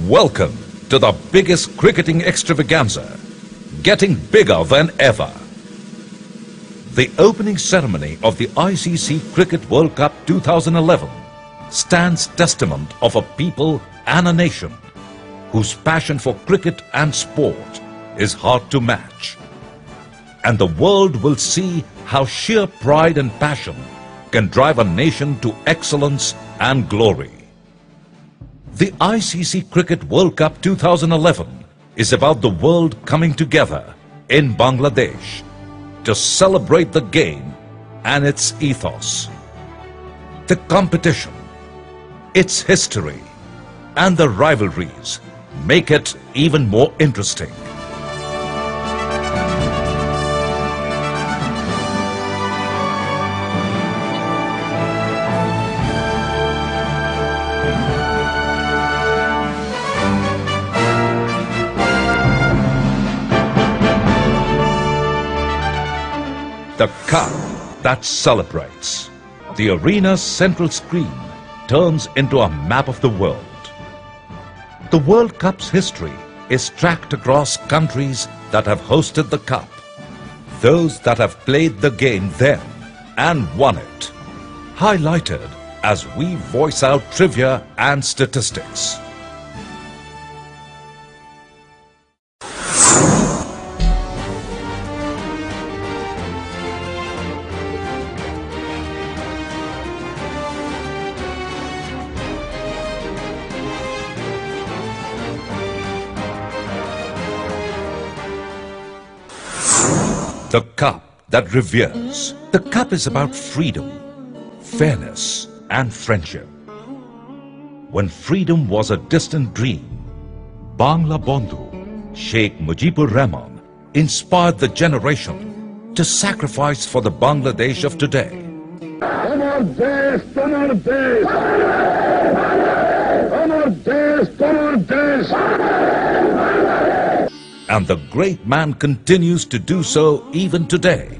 Welcome to the biggest cricketing extravaganza, getting bigger than ever. The opening ceremony of the ICC Cricket World Cup 2011 stands testament of a people and a nation whose passion for cricket and sport is hard to match. And the world will see how sheer pride and passion can drive a nation to excellence and glory. The ICC Cricket World Cup 2011 is about the world coming together in Bangladesh to celebrate the game and its ethos. The competition, its history, and the rivalries make it even more interesting. The cup that celebrates. The arena's central screen turns into a map of the world. The World Cup's history is tracked across countries that have hosted the cup, those that have played the game then and won it, highlighted as we voice out trivia and statistics. The cup that reveres. The cup is about freedom, fairness, and friendship. When freedom was a distant dream, Bangla Bandhu, Sheikh Mujibur Rahman, inspired the generation to sacrifice for the Bangladesh of today. Amar Desh, Tamar Desh. Amar Desh, Tamar Desh. And the great man continues to do so even today,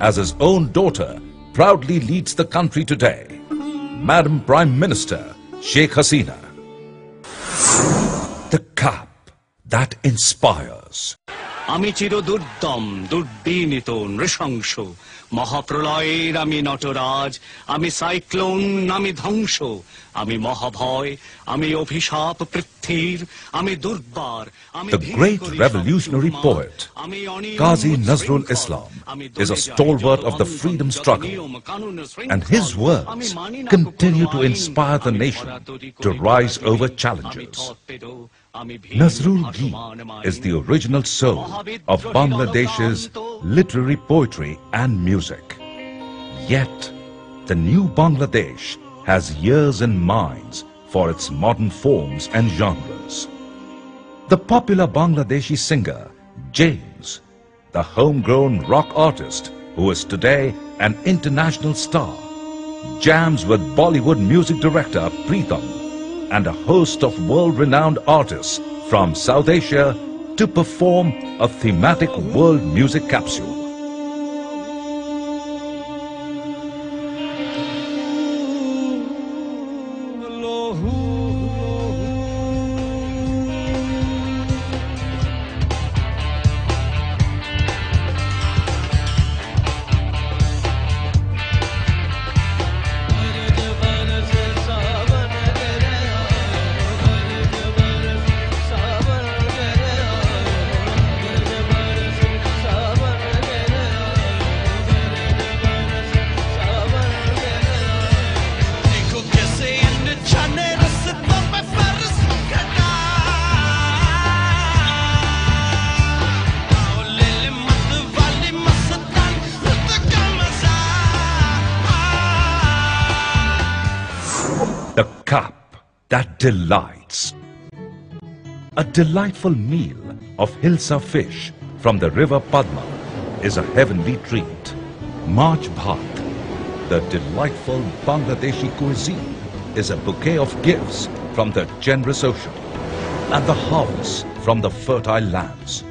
as his own daughter proudly leads the country today, Madam Prime Minister Sheikh Hasina. The cup that inspires. আমি চিরদুর্দম দুর্বিনীত নৃশংস মহাপ্রলয়ের আমি নটরাজ আমি cyclone আমি ধ্বংস আমি মহাভয় আমি অভিশাপ পৃথ্বীর আমি দুর্বার আমি The great revolutionary poet Qazi Nazrul Islam is a stalwart of the freedom struggle, and his words continue to inspire the nation to rise over challenges. Nazrul Ghi is the original soul of Bangladesh's literary poetry and music. Yet, the new Bangladesh has ears and minds for its modern forms and genres. The popular Bangladeshi singer, James, the homegrown rock artist who is today an international star, jams with Bollywood music director Preetham and a host of world-renowned artists from South Asia to perform a thematic world music capsule. The cup that delights. A delightful meal of hilsa fish from the river Padma is a heavenly treat. March Bhat, the delightful Bangladeshi cuisine, is a bouquet of gifts from the generous ocean and the harvest from the fertile lands.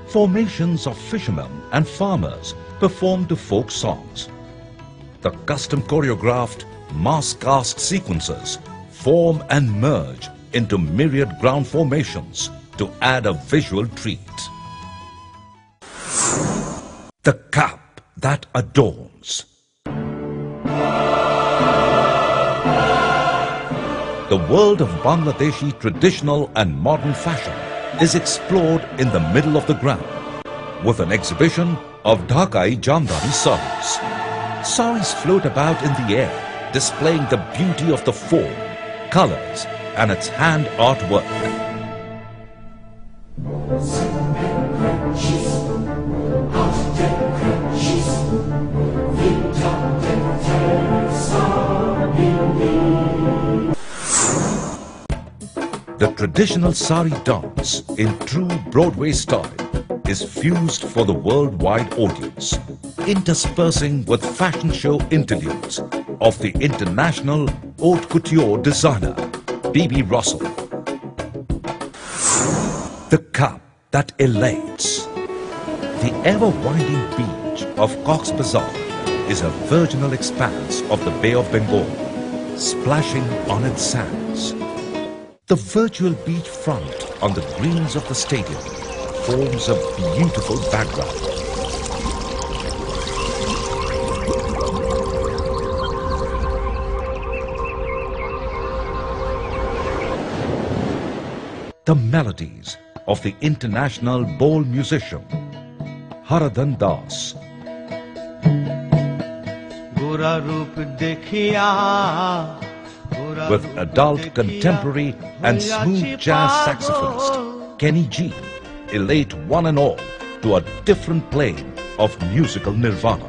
Formations of fishermen and farmers perform to folk songs. The custom choreographed mass cast sequences form and merge into myriad ground formations to add a visual treat. The cap that adorns. The world of Bangladeshi traditional and modern fashion is explored in the middle of the ground with an exhibition of Dhakai Jamdani saris. Saris float about in the air, displaying the beauty of the form, colors and its hand artwork. The traditional sari dance in true Broadway style is fused for the worldwide audience, interspersing with fashion show interludes of the international haute couture designer B.B. Russell. The cap that elates. The ever-winding beach of Cox's Bazar is a virginal expanse of the Bay of Bengal, splashing on its sands. The virtual beach front on the greens of the stadium forms a beautiful background. The melodies of the international bowl musician Haradan Das. With adult, contemporary and smooth jazz saxophonist Kenny G elate one and all to a different plane of musical nirvana.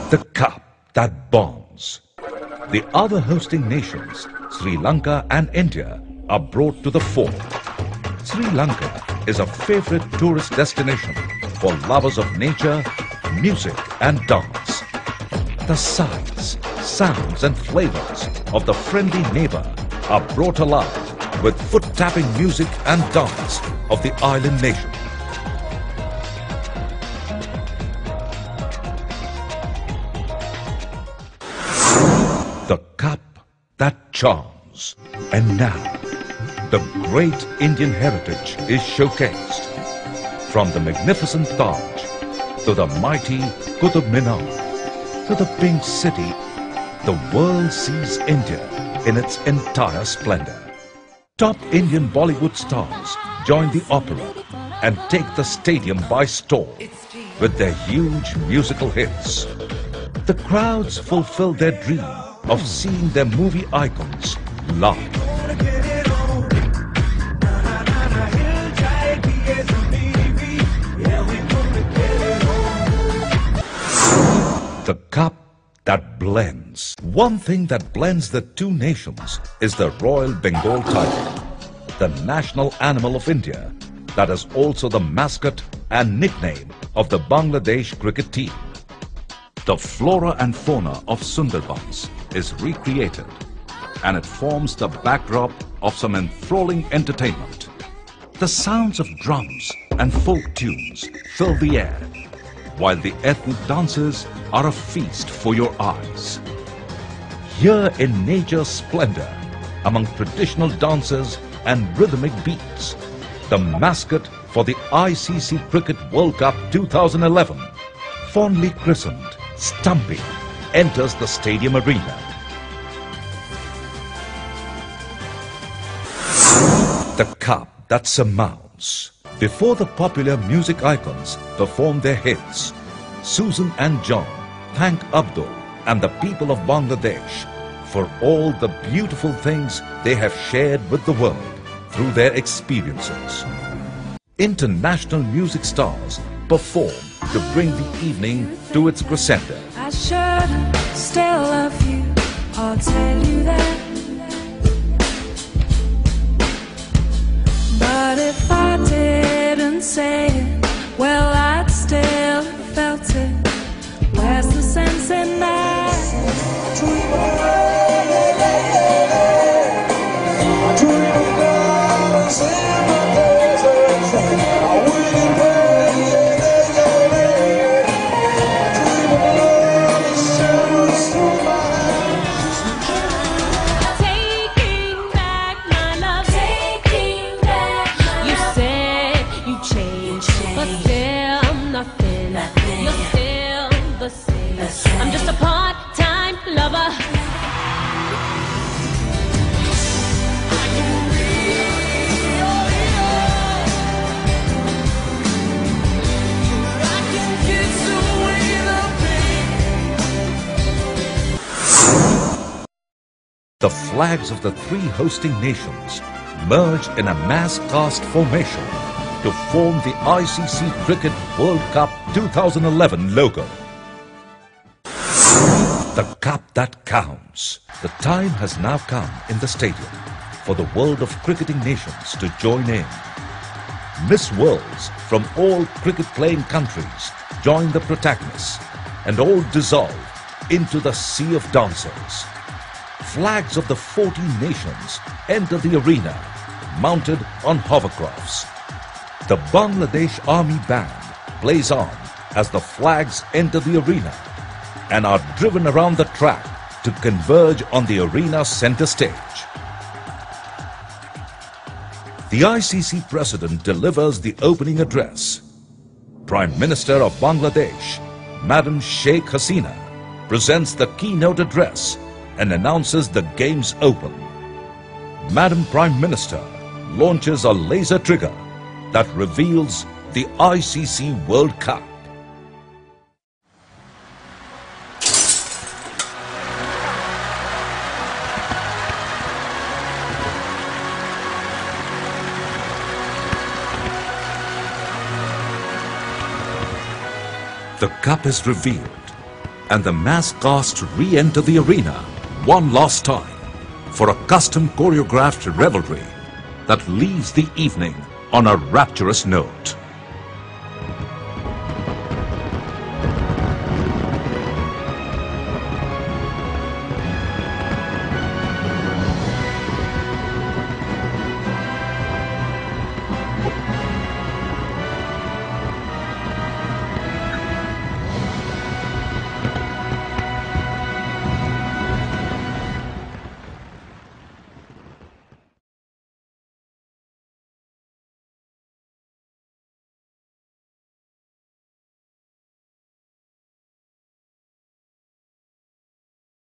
The cup that bonds. The other hosting nations, Sri Lanka and India, are brought to the fore. Sri Lanka is a favorite tourist destination for lovers of nature, music and dance. The sights, sounds and flavors of the friendly neighbor are brought alive with foot-tapping music and dance of the island nation. The cup that charms. And now, the great Indian heritage is showcased. From the magnificent Taj to the mighty Qutub Minar to the Pink City, the world sees India in its entire splendor. Top Indian Bollywood stars join the opera and take the stadium by storm with their huge musical hits. The crowds fulfill their dream of seeing their movie icons live. The cup that blends. One thing that blends the two nations is the Royal Bengal tiger, the national animal of India that is also the mascot and nickname of the Bangladesh cricket team. The flora and fauna of Sundarbans is recreated and it forms the backdrop of some enthralling entertainment. The sounds of drums and folk tunes fill the air, while the ethnic dances are a feast for your eyes. Here in nature's splendor, among traditional dances and rhythmic beats, the mascot for the ICC Cricket World Cup 2011, fondly christened Stumpy, enters the stadium arena. The cup that surmounts. Before the popular music icons perform their hits, Susan and John thank Abdul and the people of Bangladesh for all the beautiful things they have shared with the world through their experiences. International music stars perform to bring the evening to its crescendo. I should still love you, I'll tell you that. But if I didn't say it, well, I'd still have felt it. Where's the sense in that? flags of the three hosting nations merge in a mass cast formation to form the ICC Cricket World Cup 2011 logo. The cup that counts. The time has now come in the stadium for the world of cricketing nations to join in. Miss Worlds from all cricket-playing countries join the protagonists and all dissolve into the sea of dancers. Flags of the 14 nations enter the arena, mounted on hovercrafts. The Bangladesh Army Band plays on as the flags enter the arena and are driven around the track to converge on the arena's center stage. The ICC President delivers the opening address. Prime Minister of Bangladesh, Madam Sheikh Hasina, presents the keynote address and announces the Games open. Madam Prime Minister launches a laser trigger that reveals the ICC World Cup. The cup is revealed and the mass cast re-enter the arena one last time for a custom choreographed revelry that leaves the evening on a rapturous note.